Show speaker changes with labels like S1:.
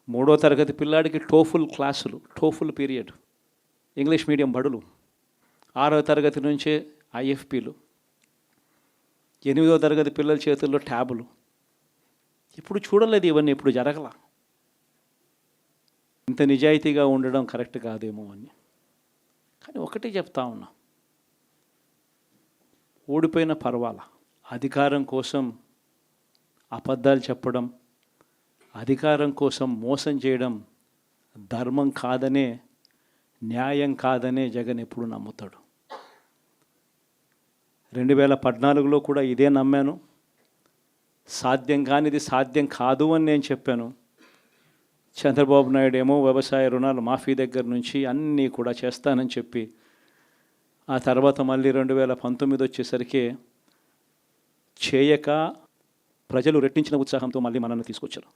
S1: 3వ తరగతి పిల్లాడికి టోఫుల్ క్లాసులు, టోఫుల్ పీరియడ్, ఇంగ్లీష్ మీడియం బడులు. 6వ తరగతి నుంచే ఐఎఫ్పీలు. 8వ తరగతి పిల్లల చేతుల్లో ట్యాబులు. ఇప్పుడు చూడలేదు, ఇవన్నీ ఇప్పుడు జరగల. ఇంత నిజాయితీగా ఉండడం కరెక్ట్ కాదేమో అని. కానీ ఒకటి చెప్తా ఉన్నా, ఓడిపోయిన పర్వాలా. అధికారం కోసం అబద్ధాలు చెప్పడం, అధికారం కోసం మోసం చేయడం ధర్మం కాదనే, న్యాయం కాదనే జగన్ ఎప్పుడు నమ్ముతాడు. 2014లో కూడా ఇదే నమ్మాను. సాధ్యం కానిది సాధ్యం కాదు అని నేను చెప్పాను. చంద్రబాబు నాయుడు ఏమో వ్యవసాయ రుణాలు మాఫీ దగ్గర నుంచి అన్నీ కూడా చేస్తానని చెప్పి, ఆ తర్వాత మళ్ళీ 2019 వచ్చేసరికి చేయక ప్రజలు రెట్టించిన ఉత్సాహంతో మళ్ళీ మనల్ని తీసుకొచ్చారు.